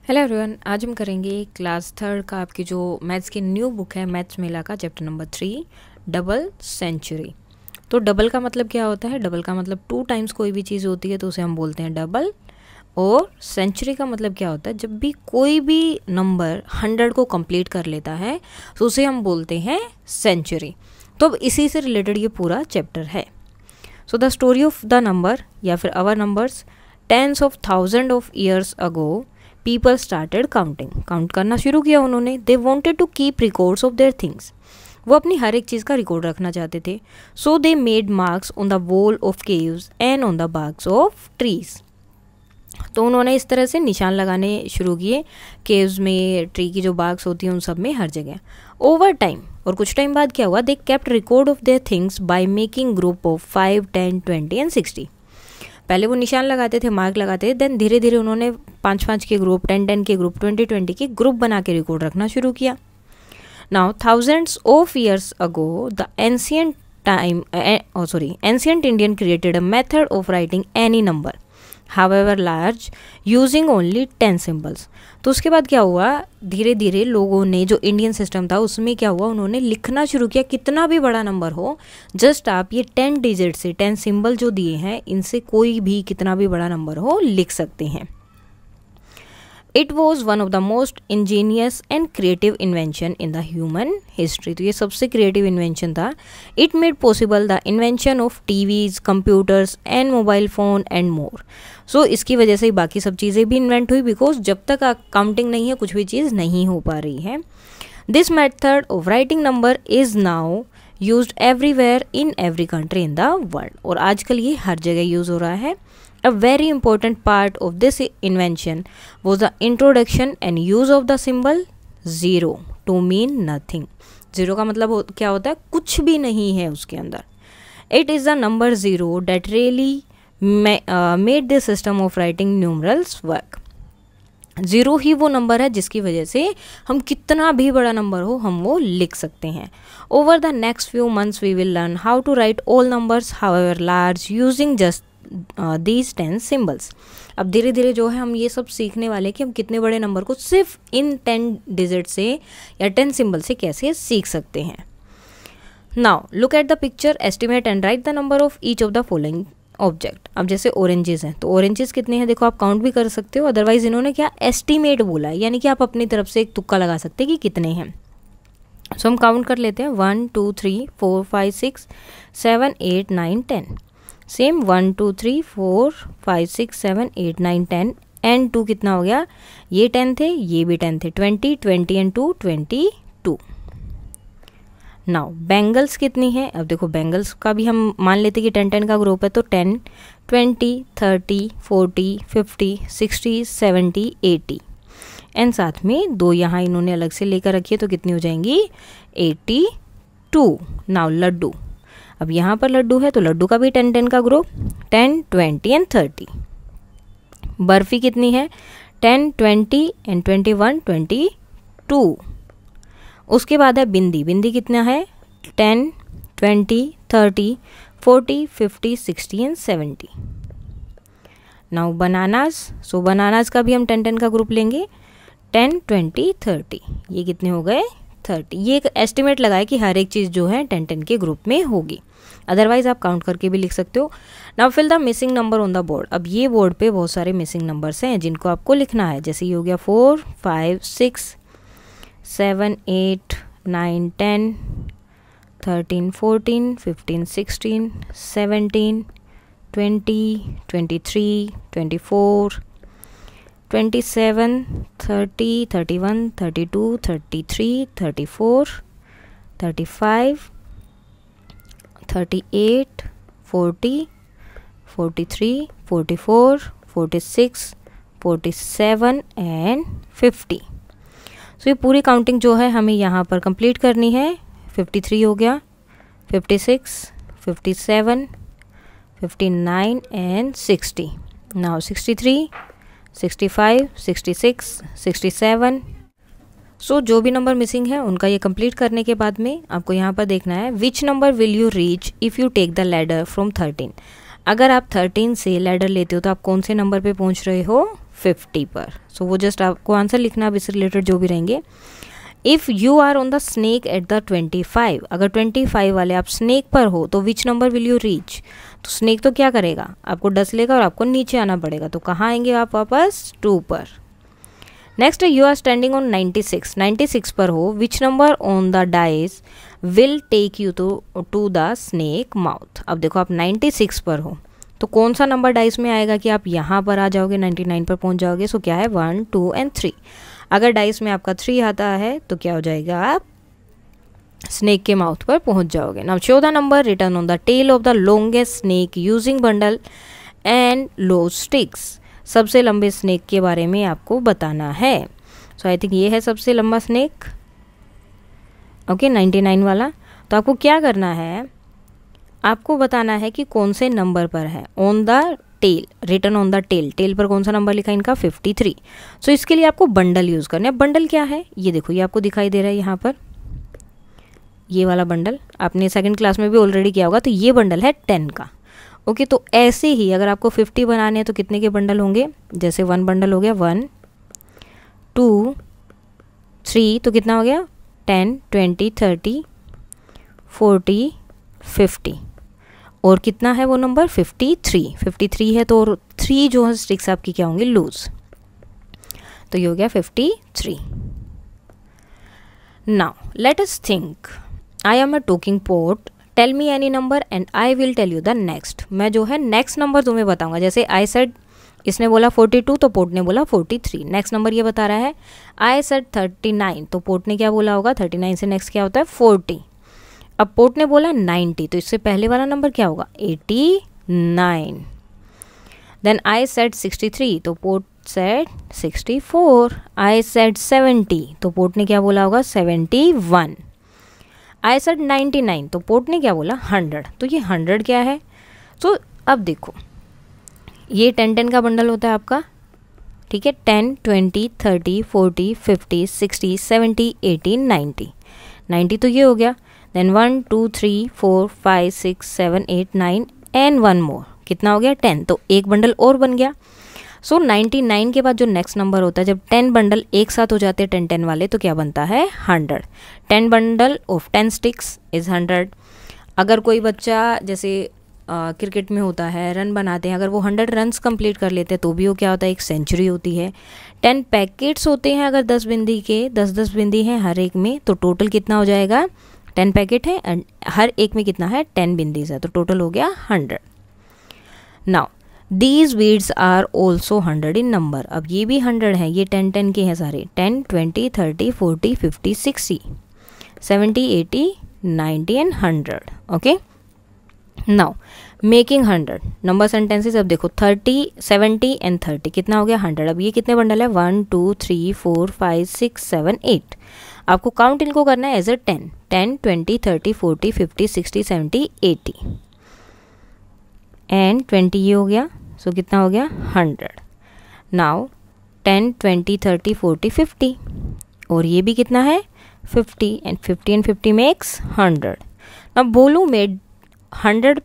Hello everyone, आज हम करेंगे क्लास थर्ड का आपकी जो मैथ्स की न्यू बुक है मैथ्स मेला का चैप्टर नंबर 3 डबल सेंचुरी। तो डबल का मतलब क्या होता है? डबल का मतलब 2 टाइम्स कोई भी चीज़ होती है तो उसे हम बोलते हैं डबल। और सेंचुरी का मतलब क्या होता है? जब भी कोई भी नंबर 100 को कंप्लीट कर लेता है तो उसे हम बोलते हैं सेंचुरी। तो अब इसी से रिलेटेड ये पूरा चैप्टर है। So the story of the number या फिर our numbers, tens of thousand of years ago people started counting. Count करना शुरू किया उन्होंने। They wanted to keep records of their things. वो अपनी हर एक चीज़ का रिकॉर्ड रखना चाहते थे। So they made marks on the wall of caves and on the barks of trees. तो उन्होंने इस तरह से निशान लगाने शुरू किए केव्स में, ट्री की जो बार्क्स होती हैं उन सब में, हर जगह। ओवर टाइम, और कुछ टाइम बाद क्या हुआ, they kept record of their things by making group of 5, 10, 20 and 60। पहले वो निशान लगाते थे, मार्क लगाते थे, देन धीरे धीरे उन्होंने 5-5 के ग्रुप, 10-10 के ग्रुप, 20-20 के ग्रुप बना के रिकॉर्ड रखना शुरू किया। Now thousands of years ago the ancient Indian created a method of writing any number however large using only 10 symbols. तो उसके बाद क्या हुआ, धीरे धीरे लोगों ने, जो इंडियन सिस्टम था उसमें क्या हुआ, उन्होंने लिखना शुरू किया। कितना भी बड़ा नंबर हो, जस्ट आप ये 10 डिजिट से, 10 सिंबल जो दिए हैं, इनसे कोई भी कितना भी बड़ा नंबर हो लिख सकते हैं। It was one of the most ingenious and creative invention in the human history. तो ये सबसे क्रिएटिव इन्वेंशन था। It made possible the invention of TVs, computers and mobile phone and more. So इसकी वजह से ही बाकी सब चीज़ें भी इन्वेंट हुई, बिकॉज जब तक काउंटिंग नहीं है कुछ भी चीज़ नहीं हो पा रही है। This method of writing number is now used everywhere in every country in the world. और आजकल ये हर जगह यूज़ हो रहा है। A very important part of this invention was the introduction and use of the symbol zero to mean nothing. Zero का मतलब क्या होता है? कुछ भी नहीं है उसके अंदर। It is the number zero that really made this system of writing numerals work. Zero ही वो नंबर है जिसकी वजह से हम कितना भी बड़ा नंबर हो हम वो लिख सकते हैं। Over the next few months we will learn how to write all numbers however large using just these 10 symbols. अब धीरे धीरे जो है हम ये सब सीखने वाले कि हम कितने बड़े नंबर को सिर्फ इन 10 डिजिट से या 10 सिम्बल से कैसे सीख सकते हैं। Now look at the picture, estimate and right the number of each of the following object. अब जैसे ऑरेंजेस हैं तो ऑरेंजेस कितने हैं देखो, आप काउंट भी कर सकते हो। अदरवाइज इन्होंने क्या एस्टिमेट बोला है, यानी कि आप अपनी तरफ से एक तुक्का लगा सकते हैं कि कितने हैं। सो हम काउंट कर लेते हैं 1 2 3 4 5 6 7 8 9 10। सेम 1 2 3 4 5 6 7 8 9 10 एंड 2 कितना हो गया, ये 10 थे, ये भी 10 थे, 20 20 एंड 2 22। नाउ बैंगल्स कितनी है, अब देखो बैंगल्स का भी हम मान लेते कि 10-10 का ग्रुप है, तो 10 20 30 40 50 60 70 80 एंड साथ में 2 यहाँ इन्होंने अलग से लेकर रखी है तो कितनी हो जाएंगी 82। नाउ लड्डू, अब यहाँ पर लड्डू है तो लड्डू का भी 10-10 का ग्रुप, 10 20 एंड 30। बर्फ़ी कितनी है, 10 20 एंड 21 22। उसके बाद है बिंदी, बिंदी कितना है 10 20 30 40 50 60 and 70। Now bananas, so bananas का भी हम 10-10 का ग्रुप लेंगे, 10 20 30। ये कितने हो गए 30। ये एक एस्टिमेट लगाए कि हर एक चीज़ जो है 10-10 के ग्रुप में होगी। अदरवाइज आप काउंट करके भी लिख सकते हो। Now fill the missing number on the board. अब ये बोर्ड पे बहुत सारे मिसिंग नंबर्स हैं जिनको आपको लिखना है। जैसे ये हो गया 4 5 6 7 8 9 10 13 14 15 16 17 20 23 24 27 30 31 32 33 34 35 38 40 43 44 46 47 एंड 50। सो ये पूरी काउंटिंग जो है हमें यहाँ पर कंप्लीट करनी है। 53 हो गया, 56 57 59 एंड 60। नाउ 63 65 66 67। सो जो भी नंबर मिसिंग है उनका ये कंप्लीट करने के बाद में आपको यहाँ पर देखना है which number will you reach if you take the ladder from 13। अगर आप 13 से लैडर लेते हो तो आप कौन से नंबर पे पहुँच रहे हो, 50 पर। सो वो जस्ट आपको आंसर लिखना, अब इससे रिलेटेड जो भी रहेंगे। If you are on the snake at the 25, अगर 25 वाले आप स्नेक पर हो तो which number will you reach? तो स्नेक तो क्या करेगा, आपको डस लेगा और आपको नीचे आना पड़ेगा, तो कहाँ आएंगे आप वापस? 2 पर। Next you are standing on 96 पर हो, which number on the dice will take you to the snake mouth? अब देखो आप 96 पर हो तो कौन सा नंबर डाइस में आएगा कि आप यहाँ पर आ जाओगे, 99 पर पहुँच जाओगे? सो क्या है, 1, 2 एंड 3। अगर डाइस में आपका 3 आता है तो क्या हो जाएगा, आप स्नेक के माउथ पर पहुँच जाओगे। Now show the number written on the tail of the longest snake using bundle and loose sticks. सबसे लंबे स्नेक के बारे में आपको बताना है। सो आई थिंक ये है सबसे लंबा स्नेक, ओके 99 वाला। तो आपको क्या करना है, आपको बताना है कि कौन से नंबर पर है। On the tail, written on the tail, tail पर कौन सा नंबर लिखा है इनका, 53। सो इसके लिए आपको बंडल यूज़ करना है। बंडल क्या है, ये देखो ये आपको दिखाई दे रहा है यहाँ पर, ये वाला बंडल आपने सेकंड क्लास में भी ऑलरेडी किया होगा। तो ये बंडल है 10 का, ओके। तो ऐसे ही अगर आपको 50 बनाने हैं तो कितने के बंडल होंगे, जैसे 1 बंडल हो गया, 1, 2, 3, तो कितना हो गया, 10, 20, 30, 40, 50, और कितना है वो नंबर, 53 है। तो 3 जो है स्टिक्स आपकी क्या होंगी, लूज। तो ये हो गया 53। Now let us think, I am a talking pot, tell me any number and I will tell you the next. मैं जो है नेक्स्ट नंबर तुम्हें बताऊंगा। जैसे आई सेड, इसने बोला 42 तो पोट ने बोला 43। नेक्स्ट नंबर ये बता रहा है, आई सेड 39 तो पोट ने क्या बोला होगा, 39 से नेक्स्ट क्या होता है, 40। अब पोट ने बोला 90 तो इससे पहले वाला नंबर क्या होगा, 89। देन आई सेड 63 तो पोट सेड 64। आई सेड 70 तो पोट ने क्या बोला होगा, 71। आई सेड 99 तो पोट ने क्या बोला, 100। तो ये 100 क्या है। तो अब देखो ये 10-10 का बंडल होता है आपका, ठीक है, 10, 20, 30, 40, 50, 60, 70, 80, 90। 90 तो ये हो गया। देन 1, 2, 3, 4, 5, 6, 7, 8, 9 एंड 1 मोर, कितना हो गया, 10। तो एक बंडल और बन गया। सो 99 के बाद जो नेक्स्ट नंबर होता है, जब 10 बंडल एक साथ हो जाते हैं 10-10 वाले, तो क्या बनता है, 100। 10 बंडल ऑफ 10 स्टिक्स इज़ 100। अगर कोई बच्चा जैसे क्रिकेट में होता है, रन बनाते हैं, अगर वो 100 रन्स कंप्लीट कर लेते हैं तो भी वो क्या होता है, एक सेंचुरी होती है। 10 पैकेट्स होते हैं अगर 10 बिंदी के, 10-10 बिंदी हैं हर एक में, तो टोटल कितना हो जाएगा, 10 पैकेट है एंड हर एक में कितना है, 10 बिंदीज है, तो टोटल हो गया 100। Now these beads are also 100 in number. अब ये भी 100 है, ये 10-10 के हैं सारे, 10, 20, 30, 40, 50, 60, 70, 80, 90 and 100, okay. Now making 100 number sentences. अब देखो 30, 70 एंड 30 कितना हो गया, 100। अब ये कितने बंडल है, 1, 2, 3, 4, 5, 6, 7, 8। आपको काउंट इनको करना है एज अ 10, 10, 20, 30, 40, 50, 60, 70, 80 एंड 20 ये हो गया। सो कितना हो गया, 100। नाउ 10, 20, 30, 40, 50 और ये भी कितना है, 50 एंड 50 मेक्स 100। अब बोलूँ made 100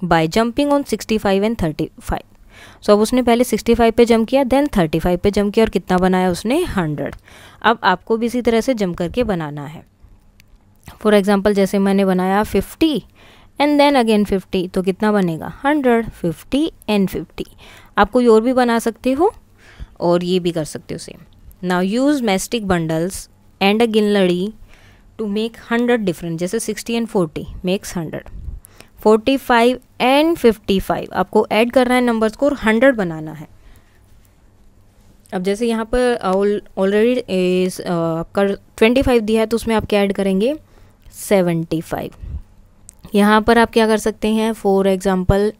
by jumping on 65 and 35। सो अब उसने पहले 65 पे जंप किया, देन 35 पे जंप किया और कितना बनाया उसने, 100। अब आपको भी इसी तरह से जंप करके बनाना है। फॉर एग्जांपल जैसे मैंने बनाया 50 एंड देन अगेन 50, तो कितना बनेगा, 100, 50 एंड 50। आप कोई और भी बना सकते हो और ये भी कर सकते हो same. Now use matchstick bundles and a गिनलड़ी टू मेक 100 डिफरेंट। जैसे 60 एंड 40 मेक्स 100, 45 एंड 55 आपको ऐड करना है नंबर्स को और 100 बनाना है। अब जैसे यहाँ पर ऑलरेडी आपका 25 दिया है तो उसमें आप क्या ऐड करेंगे, 75। यहाँ पर आप क्या कर सकते हैं, for example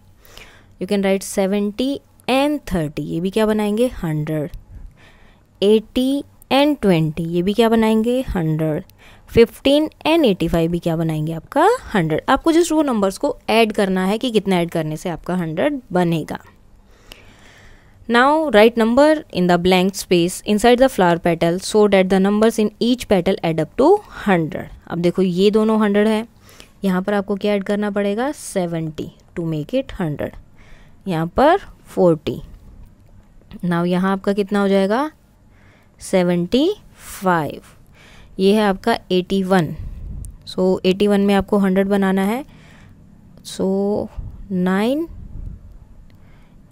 you can write 70 and 30, ये भी क्या बनाएंगे, 100। 80 एंड 20 ये भी क्या बनाएंगे, 100। 15 एंड 85 भी क्या बनाएंगे, आपका 100। आपको जस्ट वो नंबर्स को ऐड करना है कि कितना ऐड करने से आपका 100 बनेगा। Now write number in the blank space inside the flower petal so that the numbers in each petal add up to 100। अब देखो ये दोनों 100 है, यहाँ पर आपको क्या ऐड करना पड़ेगा, 70 टू मेक इट 100। यहाँ पर 40 नाउ यहाँ आपका कितना हो जाएगा 75, ये है आपका 81। सो 81 में आपको 100 बनाना है, सो 9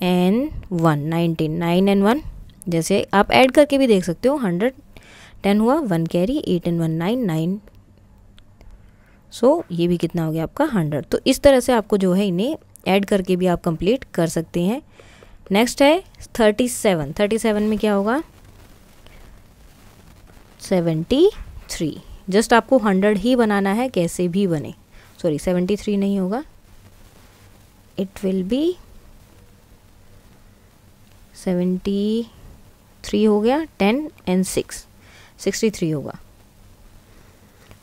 and 1 19, 9 and 1 जैसे आप ऐड करके भी देख सकते हो। 110 हुआ, 1 कैरी, 8 and 1 9 9, सो ये भी कितना हो गया आपका 100। तो इस तरह से आपको जो है इन्हें ऐड करके भी आप कंप्लीट कर सकते हैं। नेक्स्ट है 37। 37 में क्या होगा 73। जस्ट आपको 100 ही बनाना है, कैसे भी बने। सॉरी 73 नहीं होगा, इट विल बी 73 हो गया, 10 and 6 63 होगा।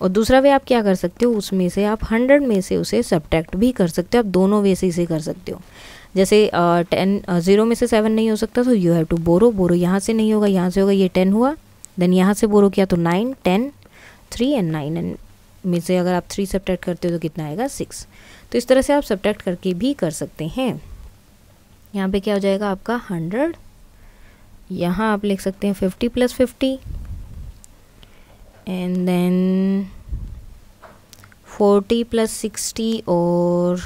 और दूसरा वे आप क्या कर सकते हो, उसमें से आप 100 में से उसे सब्ट्रैक्ट भी कर सकते हो। आप दोनों वे से इसे कर सकते हो। जैसे 0 में से 7 नहीं हो सकता, तो यू हैव टू बोरो यहाँ से नहीं होगा, यहाँ से होगा, ये 10 हुआ, देन यहाँ से बोरो किया तो 9 10 3 and 9 and में से अगर आप 3 सब्ट्रैक्ट करते हो तो कितना आएगा 6। तो इस तरह से आप सब्ट्रैक्ट करके भी कर सकते हैं। यहाँ पे क्या हो जाएगा आपका 100, यहाँ आप लिख सकते हैं 50 + 50 एंड देन 40 + 60 और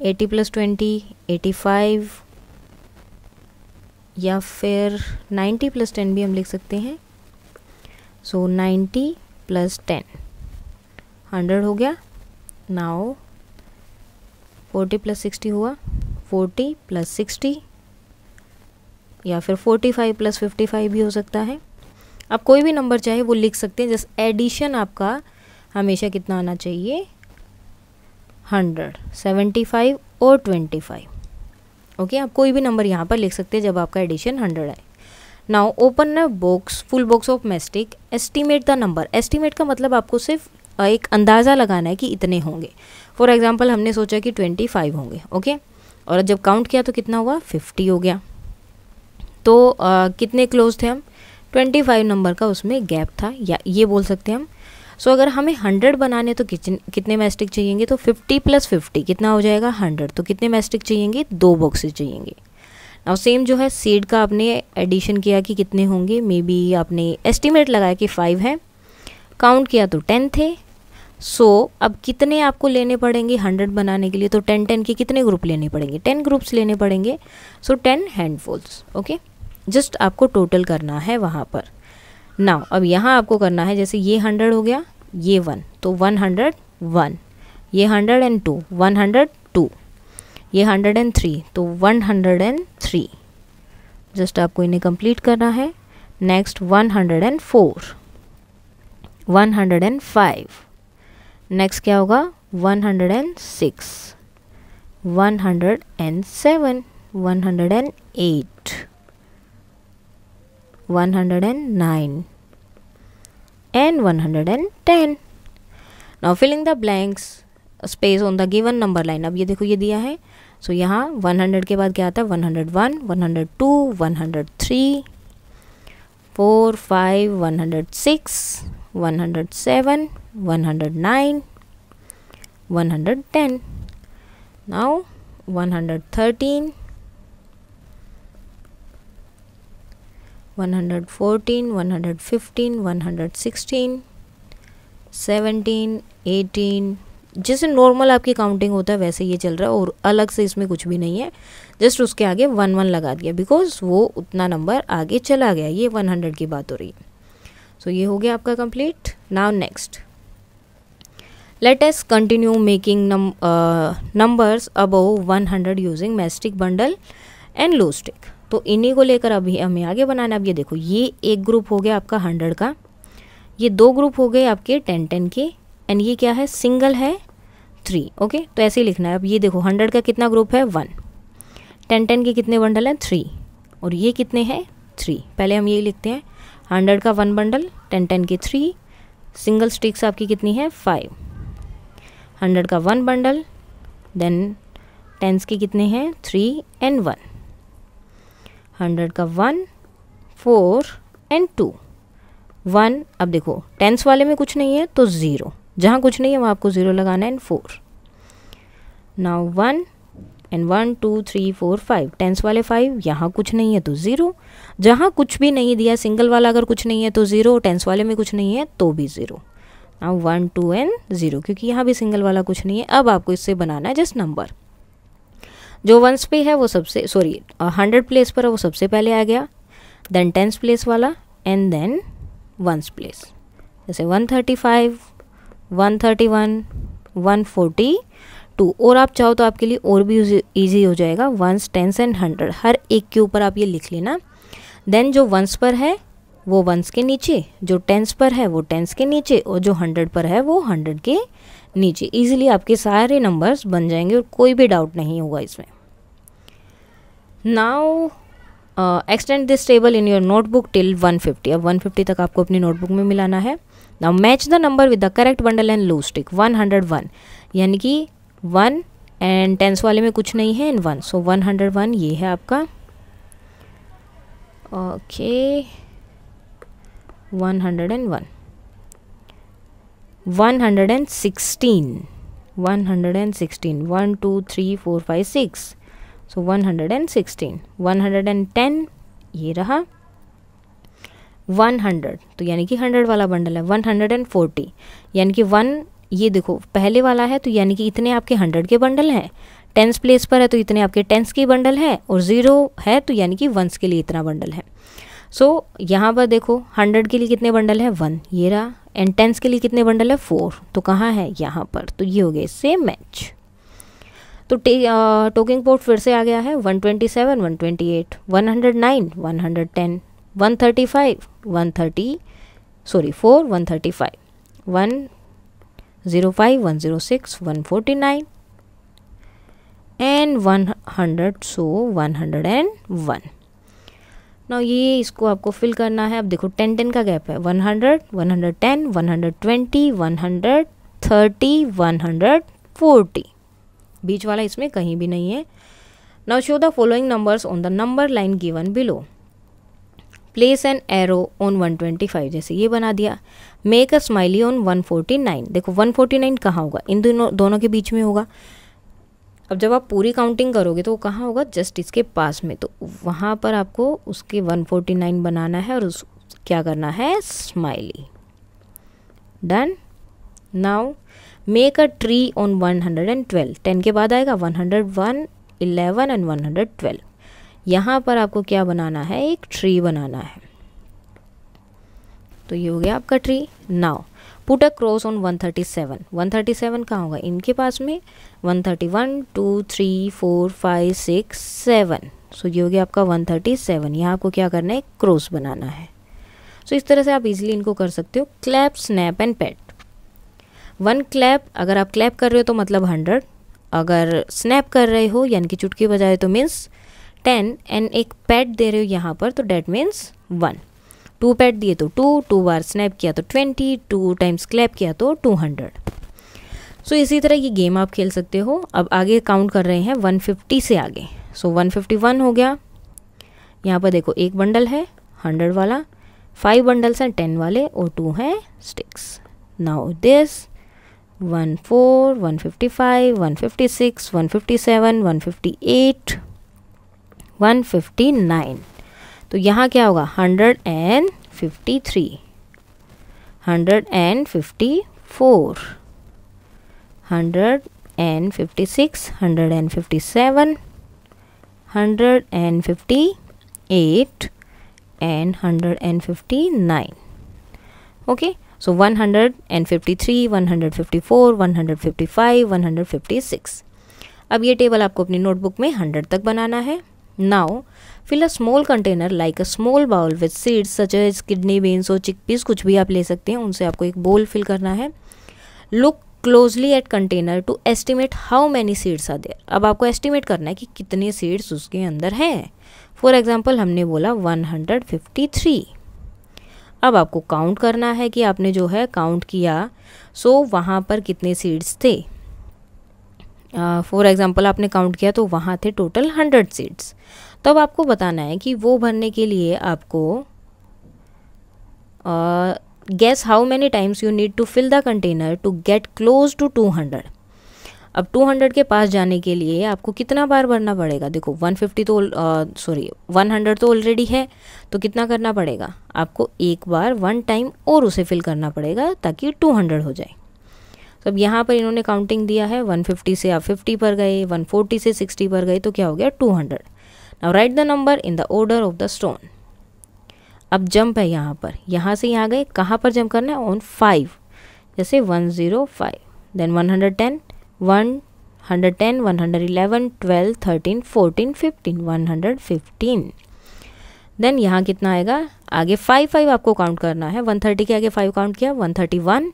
80 + 20 85, या फिर 90 + 10 भी हम लिख सकते हैं। सो 90 + 10 100 हो गया। नाउ 40 + 60 हुआ, 40 + 60, या फिर 45 + 55 भी हो सकता है। आप कोई भी नंबर चाहे वो लिख सकते हैं। जैसे एडिशन आपका हमेशा कितना आना चाहिए 100, 75 और 25। ओके, आप कोई भी नंबर यहाँ पर लिख सकते हैं जब आपका एडिशन 100 आए। Now open a box, full box of mastic, estimate the number. Estimate का मतलब आपको सिर्फ एक अंदाज़ा लगाना है कि इतने होंगे। फॉर एग्जांपल हमने सोचा कि 25 होंगे, ओके, और जब काउंट किया तो कितना हुआ 50 हो गया। तो कितने क्लोज थे हम, 25 नंबर का उसमें गैप था, या ये बोल सकते हैं हम। सो अगर हमें 100 बनाने तो कितने मैस्टिक चाहिएंगे, तो 50 + 50 कितना हो जाएगा 100। तो कितने मैस्टिक चाहिएंगे, 2 बॉक्सेस चाहिएंगे। और सेम जो है सीड का आपने एडिशन किया कि कितने होंगे, मे बी आपने एस्टिमेट लगाया कि 5 है, काउंट किया तो 10 थे। सो अब कितने आपको लेने पड़ेंगे 100 बनाने के लिए, तो 10 के कितने ग्रुप लेने पड़ेंगे, 10 ग्रुप्स लेने पड़ेंगे। सो 10 हैंडफुल्स, ओके। जस्ट आपको टोटल करना है वहाँ पर। नाउ अब यहाँ आपको करना है, जैसे ये 100 हो गया, ये 1 तो 101, ये 102 102, ये 103 तो 103। जस्ट आपको इन्हें कंप्लीट करना है। नेक्स्ट 104 105, नेक्स्ट क्या होगा 106 107 108 109 and 110. Now filling the blanks space on the given number line. अब ये देखो ये दिया है, सो यहाँ 100 के बाद क्या आता है 101 102 103 4 5 106 107 109 110. Now 113 114 115 116 17 18। जैसे नॉर्मल आपकी काउंटिंग होता है वैसे ये चल रहा है, और अलग से इसमें कुछ भी नहीं है। जस्ट उसके आगे 1 1 लगा दिया, बिकॉज वो उतना नंबर आगे चला गया। ये 100 की बात हो रही है। सो ये हो गया आपका complete. Now next let us continue making numbers above 100 using mastic bundle and low stick. तो इन्हीं को लेकर अभी हमें आगे बनाना। अब ये देखो ये एक ग्रुप हो गया आपका 100 का, ये 2 ग्रुप हो गए आपके 10 के, एंड ये क्या है सिंगल है 3। ओके, तो ऐसे ही लिखना है। अब ये देखो 100 का कितना ग्रुप है 1, 10 के कितने बंडल हैं 3, और ये कितने हैं 3। पहले हम ये लिखते हैं 100 का 1 बंडल, 10 के 3, सिंगल स्टिक्स आपकी कितनी है 5, 100 का 1 बंडल, देन 10s के कितने हैं 3 and 1, 100 का 1 4 and 2 1। अब देखो 10s वाले में कुछ नहीं है तो 0, जहाँ कुछ नहीं है वहाँ आपको 0 लगाना है, एंड 4। नाउ 1 एंड 1 2 3 4 5 टेंस वाले 5, यहाँ कुछ नहीं है तो 0, जहाँ कुछ भी नहीं दिया सिंगल वाला अगर कुछ नहीं है तो 0, टेंस वाले में कुछ नहीं है तो भी 0। नाउ 1 2 एंड 0 क्योंकि यहाँ भी सिंगल वाला कुछ नहीं है। अब आपको इससे बनाना है जस्ट नंबर। जो वंस पे है वो सबसे 100 प्लेस पर है वो सबसे पहले आ गया, देन टेंस प्लेस वाला एंड देन वंस प्लेस, जैसे 135 131 142। और आप चाहो तो आपके लिए और भी ईजी हो जाएगा, वंस टेंस एंड 100 हर एक के ऊपर आप ये लिख लेना। देन जो वंस पर है वो वंस के नीचे, जो टेंस पर है वो टेंस के नीचे, और जो 100 पर है वो 100 के नीचे। इजीली आपके सारे नंबर्स बन जाएंगे और कोई भी डाउट नहीं होगा इसमें। Now extend this table in your notebook till 150। अब 150 तक आपको अपनी नोटबुक में मिलाना है। Now match the number with the correct bundle and loose stick. 101 यानी कि 1 एंड टेंस वाले में कुछ नहीं है एंड 1, सो 101 ये है आपका। ओके 101 116 1 2 3 4 5 6, सो 116 110 ये रहा 100, तो यानी कि 100 वाला बंडल है। 140 यानी कि 1 ये देखो पहले वाला है तो यानी कि इतने आपके 100 के बंडल हैं, टेंस प्लेस पर है तो इतने आपके टेंस की बंडल है, और 0 है तो यानी कि वंस के लिए इतना बंडल है। सो यहाँ पर देखो 100 के लिए कितने बंडल है 1 ये रहा, एंड टेंस के लिए कितने बंडल है 4, तो कहाँ है यहाँ पर, तो ये हो गए सेम मैच। तो टॉकिंग पोर्ट फिर से आ गया है 127 128 109 110 135 4 135 105 106 149 एंड 100, सो 101। ना ये इसको आपको फिल करना है। अब देखो 10 का गैप है, 100 110 120 130 140, बीच वाला इसमें कहीं भी नहीं है। Now show the following numbers on the number line given below. Place an arrow on 125, जैसे ये बना दिया। मेक अ स्माइली ऑन 149, देखो 149 कहाँ होगा, इन दोनों के बीच में होगा। अब जब आप पूरी काउंटिंग करोगे तो वो कहाँ होगा, जस्ट इसके पास में, तो वहाँ पर आपको उसके 149 बनाना है और क्या करना है smiley. Done. Now make a tree on 112, 10 के बाद आएगा 101 11 एंड 112, यहाँ पर आपको क्या बनाना है एक ट्री बनाना है, तो ये हो गया आपका tree. Now put a cross on 137, 137 कहाँ होगा इनके पास में, 131 2 3 4 5 6 7, सो ये हो गया आपका 137, यहाँ आपको क्या करना है क्रॉस बनाना है। सो इस तरह से आप इजीली इनको कर सकते हो। Clap snap and PAT. 1 clap, अगर आप क्लैप कर रहे हो तो मतलब 100, अगर स्नैप कर रहे हो यानी कि चुटकी बजाए तो मीन्स 10, एंड एक पैट दे रहे हो यहाँ पर तो डेट मीन्स 1। 2 पैट दिए तो 2 बार स्नैप किया तो 20, 2 टाइम्स क्लैप किया तो 200। सो इसी तरह ये गेम आप खेल सकते हो। अब आगे काउंट कर रहे हैं 150 से आगे। सो 151 हो गया, यहाँ पर देखो एक बंडल है 100 वाला, 5 बंडल्स हैं 10 वाले और 2 हैं स्टिक्स। नाउ दिस 14 155 156 157 158 159, तो यहाँ क्या होगा 153 154 156 157 158 and 159. Okay, so 153 154 155 156। अब ये टेबल आपको अपनी नोटबुक में 100 तक बनाना है। Now fill a small container like a small bowl with seeds such as kidney beans और चिकपीस, कुछ भी आप ले सकते हैं, उनसे आपको एक बोल फिल करना है। Look closely at container to estimate how many seeds are there. अब आपको एस्टिमेट करना है कि कितने सीड्स उसके अंदर हैं। फॉर एग्जाम्पल हमने बोला 153। अब आपको काउंट करना है कि आपने जो है काउंट किया, सो वहाँ पर कितने सीड्स थे। फॉर एग्जाम्पल आपने काउंट किया तो वहाँ थे टोटल 100 सीड्स। तो अब आपको बताना है कि वो भरने के लिए आपको guess how many times you need to fill the container to get close to 200। अब 200 के पास जाने के लिए आपको कितना बार बढ़ना पड़ेगा, देखो 150 तो 100 तो ऑलरेडी है, तो कितना करना पड़ेगा आपको, एक बार 1 टाइम और उसे फिल करना पड़ेगा ताकि 200 हो जाए। तो अब यहाँ पर इन्होंने काउंटिंग दिया है, 150 से आप 50 पर गए, 140 से 60 पर गए, तो क्या हो गया 200। Now right the number in the order of the stone. अब जंप है यहाँ पर, यहाँ से यहाँ गए, कहाँ पर जंप करना है, ऑन 5, जैसे 105, देन 110, 110, 111, 12, 13, 14, 15, 115। देन यहाँ कितना आएगा, आगे 5 आपको काउंट करना है, 130 के आगे 5 काउंट किया, 131,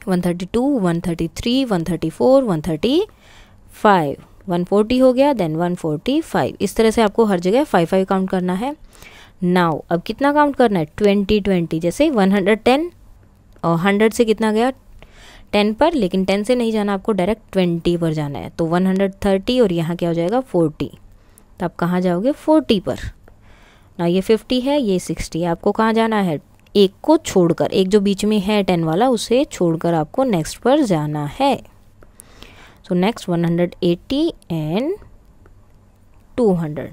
132, 133, 134, 135, 140 हो गया, देन 145। इस तरह से आपको हर जगह 5 काउंट करना है। नाउ अब कितना काउंट करना है, 20, जैसे 110 और 100 से कितना गया 10 पर, लेकिन 10 से नहीं जाना, आपको डायरेक्ट 20 पर जाना है, तो 130 और यहाँ क्या हो जाएगा 40, तो आप कहाँ जाओगे 40 पर। ना ये 50 है, ये 60, आपको कहाँ जाना है, एक को छोड़कर, एक जो बीच में है 10 वाला उसे छोड़कर आपको नेक्स्ट पर जाना है। So next 180 and 200।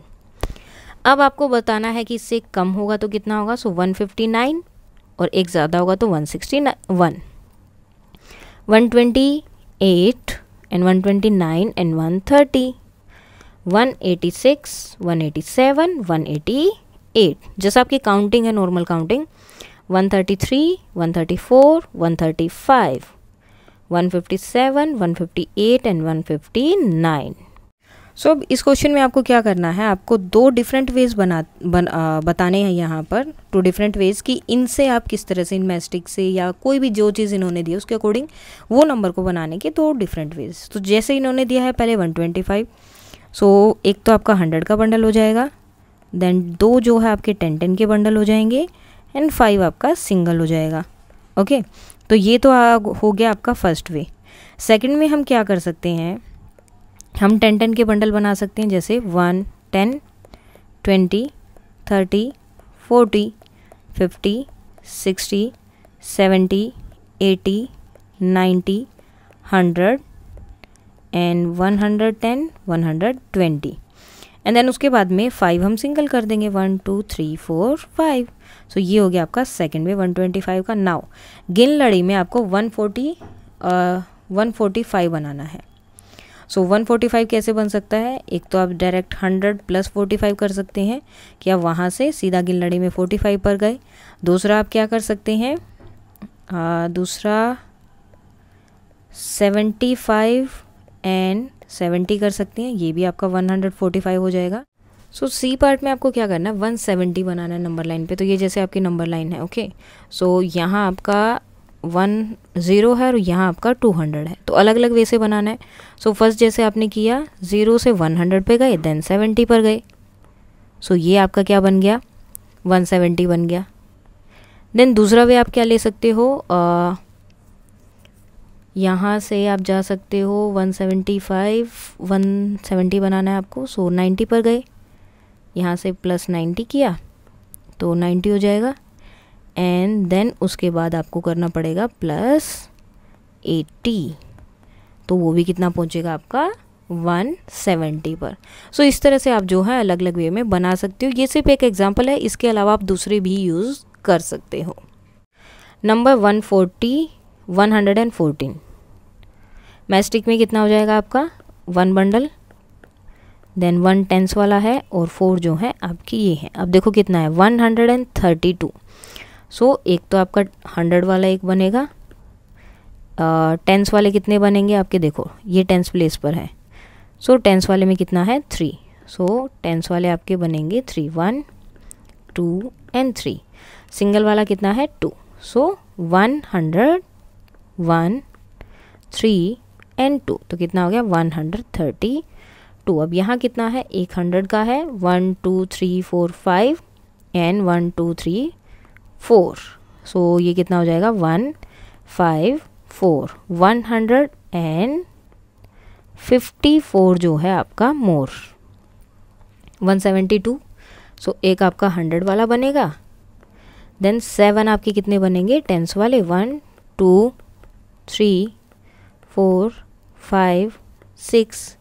अब आपको बताना है कि इससे कम होगा तो कितना होगा, सो 159 और एक ज़्यादा होगा तो 161, 128 एंड 129 एंड 130, 186, 187, 188, जैसा आपकी काउंटिंग है नॉर्मल काउंटिंग, 133, 134, 135, 157, 158 एंड 159। सो अब इस क्वेश्चन में आपको क्या करना है, आपको 2 डिफरेंट वेज बताने हैं यहाँ पर, 2 डिफरेंट वेज कि इनसे आप किस तरह से, इन मैस्टिक से या कोई भी जो चीज़ इन्होंने दी उसके अकॉर्डिंग वो नंबर को बनाने के 2 डिफरेंट वेज। तो जैसे इन्होंने दिया है पहले 125, सो एक तो आपका 100 का बंडल हो जाएगा, देन 2 जो है आपके 10 के बंडल हो जाएंगे, एंड 5 आपका सिंगल हो जाएगा। ओके, तो ये तो हो गया आपका फर्स्ट वे। सेकंड में हम क्या कर सकते हैं, हम 10 के बंडल बना सकते हैं, जैसे 1, 10, 20, 30, 40, 50, 60, 70, 80, 90, 100 एंड 110, 120, एंड देन उसके बाद में 5 हम सिंगल कर देंगे, 1, 2, 3, 4, 5। सो ये हो गया आपका सेकंड में 125 का। नाउ गिन लड़ी में आपको 145 बनाना है। सो 145 कैसे बन सकता है, एक तो आप डायरेक्ट 100 + 45 कर सकते हैं कि आप वहाँ से सीधा गिन लड़ी में 45 पर गए। दूसरा आप क्या कर सकते हैं, दूसरा 75 एंड 70 कर सकते हैं, ये भी आपका 145 हो जाएगा। सो सी पार्ट में आपको क्या करना है, 170 बनाना है नंबर लाइन पे। तो ये जैसे आपकी नंबर लाइन है, ओके। सो यहाँ आपका 10 है और यहाँ आपका 200 है, तो अलग अलग वे से बनाना है। सो फर्स्ट जैसे आपने किया 0 से 100 पे गए, देन 70 पर गए, सो ये आपका क्या बन गया 170 बन गया। देन दूसरा वे आप क्या ले सकते हो, यहाँ से आप जा सकते हो 170 बनाना है आपको, सो 90 पर गए, यहाँ से +90 किया तो 90 हो जाएगा, एंड देन उसके बाद आपको करना पड़ेगा +80, तो वो भी कितना पहुँचेगा आपका 170 पर। सो इस तरह से आप जो है अलग अलग वे में बना सकते हो। ये सिर्फ एक एग्जांपल है, इसके अलावा आप दूसरे भी यूज़ कर सकते हो। नंबर 114 मैस्टिक में कितना हो जाएगा आपका 1 बंडल, देन 1 10 वाला है और 4 जो है आपकी ये है। अब देखो कितना है 132। सो एक तो आपका 100 वाला एक बनेगा, 10s वाले कितने बनेंगे आपके, देखो ये 10s प्लेस पर है, सो 10s वाले में कितना है 3, सो 10s वाले आपके बनेंगे 3, 1 2 एंड 3। सिंगल वाला कितना है 2, सो 100 1 3 एंड 2, तो कितना हो गया 132। अब यहाँ कितना है, 100 का है 1 2 3 4 5 एंड 1 2 3 4, सो ये कितना हो जाएगा 154, 154 जो है आपका मोर 172। सो एक आपका 100 वाला बनेगा, देन 7 आपके कितने बनेंगे 10s वाले, 1 2 3 4 5 6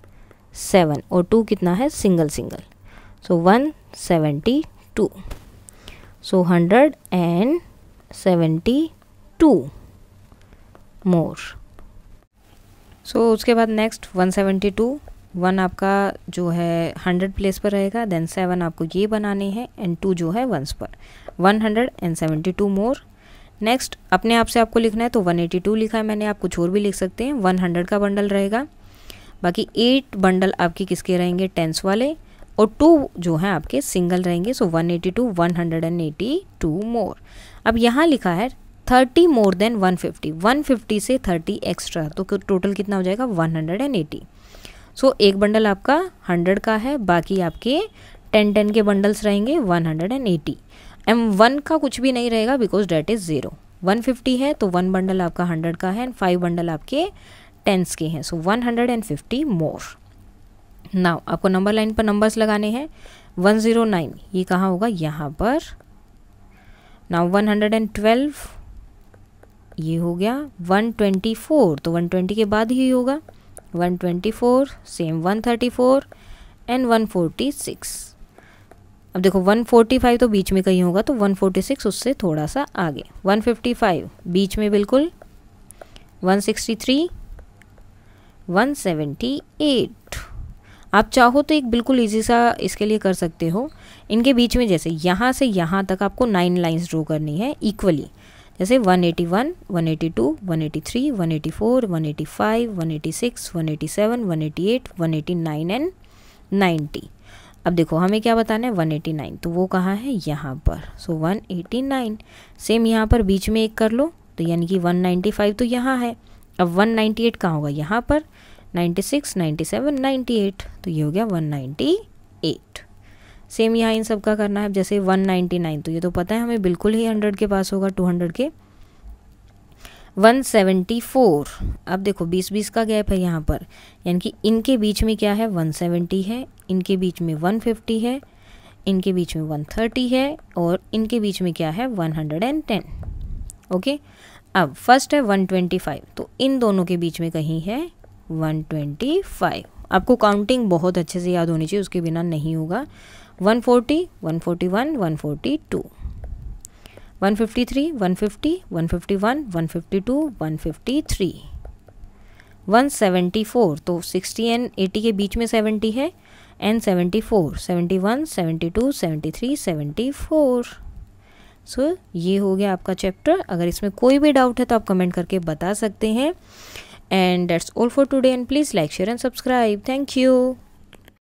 7 और 2 कितना है सिंगल सिंगल, सो 172, सो 172 मोर। सो उसके बाद नेक्स्ट 172, 1 आपका जो है 100 प्लेस पर रहेगा, देन 7 आपको ये बनाने हैं एंड 2 जो है वंस पर, 172 मोर। नेक्स्ट अपने आप से आपको लिखना है तो 182 लिखा है मैंने, आप कुछ और भी लिख सकते हैं। 100 का बंडल रहेगा, बाकी 8 बंडल आपके किसके रहेंगे टेंस वाले, और 2 जो हैं आपके सिंगल रहेंगे, सो 182 182 मोर। अब यहाँ लिखा है 30 मोर देन 150, 150 से 30 एक्स्ट्रा, तो टोटल कितना हो जाएगा 180। सो एक बंडल आपका 100 का है, बाकी आपके 10 के बंडल्स रहेंगे 180। M1 का कुछ भी नहीं रहेगा बिकॉज डेट इज़ 0। 150 है तो 1 बंडल आपका 100 का है एंड 5 बंडल आपके 10s के हैं, सो 150 मोर। नाउ आपको नंबर लाइन पर नंबर्स लगाने हैं। 109 ये कहाँ होगा, यहाँ पर। नाउ 112 ये हो गया। 124 तो 120 के बाद ही होगा। 124 सेम 134 एंड 146। अब देखो 145 तो बीच में कहीं होगा, तो 146 उससे थोड़ा सा आगे। 155 बीच में बिल्कुल। 163 178। आप चाहो तो एक बिल्कुल इजी सा इसके लिए कर सकते हो, इनके बीच में जैसे यहाँ से यहाँ तक आपको 9 लाइंस ड्रॉ करनी है इक्वली, जैसे 181 182 183 184 185 186 187 188 189 एंड 90। अब देखो हमें क्या बताना है 189, तो वो कहाँ है यहाँ पर, सो 189। सेम यहाँ पर बीच में एक कर लो, तो यानी कि 195 तो यहाँ है। अब 198 कहाँ होगा, यहाँ पर। 96 97 98 तो ये हो गया 198। सेम यहाँ इन सब का करना है। जैसे 199 तो ये तो पता है हमें बिल्कुल ही 100 के पास होगा, 200 के। 174 अब देखो 20-20 का गैप है यहाँ पर, यानी कि इनके बीच में क्या है 170 है, इनके बीच में 150 है, इनके बीच में 130 है, और इनके बीच में क्या है 110। ओके, अब फर्स्ट है 125, तो इन दोनों के बीच में कहीं है 125। आपको काउंटिंग बहुत अच्छे से याद होनी चाहिए, उसके बिना नहीं होगा। 140 141 142 153 150 151 152 153 174 तो 60 एंड 80 के बीच में 70 है, एंड 74 71 72 73 74। सो ये हो गया आपका चैप्टर। अगर इसमें कोई भी डाउट है तो आप कमेंट करके बता सकते हैं। And that's all for today, and please like share and subscribe. Thank you.